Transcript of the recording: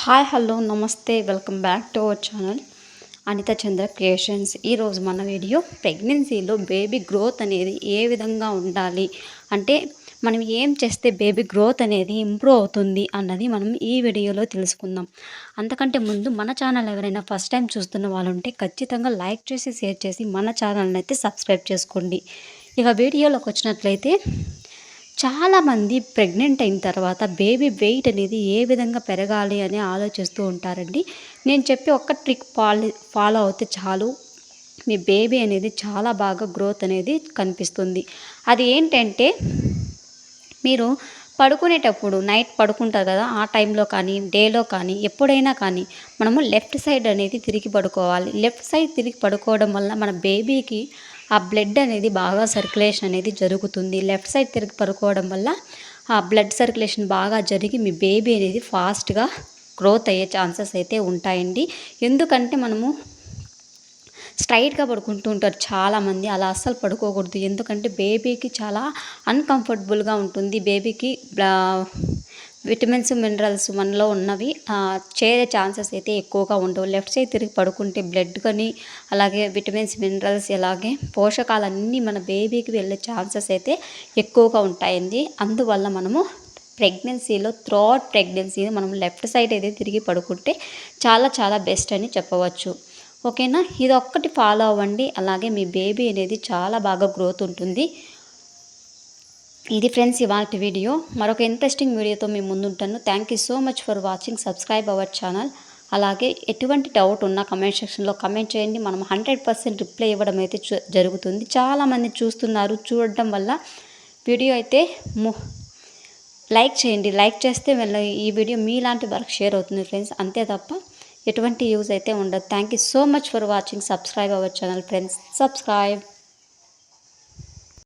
Hi hello నమస్తే welcome back to our channel Anitha Chandra creations. ఈరోజు మన వీడియో ప్రెగ్నెన్సీలో బేబీ గ్రోత్ అనేది ఏ విధంగా ఉండాలి, అంటే మనం ఏం చేస్తే బేబీ గ్రోత్ అనేది ఇంప్రూవ్ అవుతుంది అన్నది మనం ఈ వీడియోలో తెలుసుకుందాం. అంతకంటే ముందు మన ఛానల్ ఎవరైనా ఫస్ట్ టైం చూస్తున్న వాళ్ళు ఉంటే ఖచ్చితంగా లైక్ చేసి షేర్ చేసి మన ఛానల్ని అయితే సబ్స్క్రైబ్ చేసుకోండి. ఇక వీడియోలోకి వచ్చినట్లయితే, చాలామంది ప్రెగ్నెంట్ అయిన తర్వాత బేబీ వెయిట్ అనేది ఏ విధంగా పెరగాలి అని ఆలోచిస్తూ ఉంటారండి. నేను చెప్పే ఒక్క ట్రిక్ ఫాలో అవుతే చాలు, మీ బేబీ అనేది చాలా బాగా గ్రోత్ అనేది కనిపిస్తుంది. అది ఏంటంటే, మీరు పడుకునేటప్పుడు నైట్ పడుకుంటారు కదా, ఆ టైంలో కానీ డేలో కానీ ఎప్పుడైనా కానీ మనము లెఫ్ట్ సైడ్ అనేది తిరిగి పడుకోవాలి. లెఫ్ట్ సైడ్ తిరిగి పడుకోవడం వల్ల మన బేబీకి ఆ బ్లడ్ అనేది బాగా సర్క్యులేషన్ అనేది జరుగుతుంది. లెఫ్ట్ సైడ్ తిరిగి పడుకోవడం వల్ల ఆ బ్లడ్ సర్క్యులేషన్ బాగా జరిగి మీ బేబీ అనేది ఫాస్ట్గా గ్రోత్ అయ్యే ఛాన్సెస్ అయితే ఉంటాయండి. ఎందుకంటే మనము స్ట్రైట్గా పడుకుంటూ ఉంటారు చాలామంది, అలా అస్సలు పడుకోకూడదు. ఎందుకంటే బేబీకి చాలా అన్కంఫర్టబుల్గా ఉంటుంది. బేబీకి విటమిన్స్ మినరల్స్ మనలో ఉన్నవి చేరే ఛాన్సెస్ అయితే ఎక్కువగా ఉండవు. లెఫ్ట్ సైడ్ తిరిగి పడుకుంటే బ్లడ్ కానీ అలాగే విటమిన్స్ మినరల్స్ అలాగే పోషకాలన్నీ మన బేబీకి వెళ్ళే ఛాన్సెస్ అయితే ఎక్కువగా ఉంటాయండి. అందువల్ల మనము ప్రెగ్నెన్సీలో త్రూఅవుట్ ప్రెగ్నెన్సీ మనం లెఫ్ట్ సైడ్ అయితే తిరిగి పడుకుంటే చాలా చాలా బెస్ట్ అని చెప్పవచ్చు. ఓకేనా, ఇది ఒక్కటి ఫాలో అవ్వండి, అలాగే మీ బేబీ అనేది చాలా బాగా గ్రోత్ ఉంటుంది. ఇది ఫ్రెండ్స్ ఇవాళ వీడియో. మరొక ఇంట్రెస్టింగ్ వీడియోతో మీ ముందుంటాను. Thank you so much for watching. Subscribe our channel. అలాగే ఎటువంటి డౌట్ ఉన్నా కమెంట్ సెక్షన్లో కమెంట్ చేయండి. మనం 100% రిప్లై ఇవ్వడం అయితే జరుగుతుంది. చాలామంది చూస్తున్నారు, చూడడం వల్ల వీడియో అయితే లైక్ చేయండి. లైక్ చేస్తే ఈ వీడియో మీలాంటి వరకు షేర్ అవుతుంది ఫ్రెండ్స్, అంతే తప్ప ఎటువంటి యూజ్ అయితే ఉండదు. Thank you so much for watching. Subscribe our channel friends. Subscribe.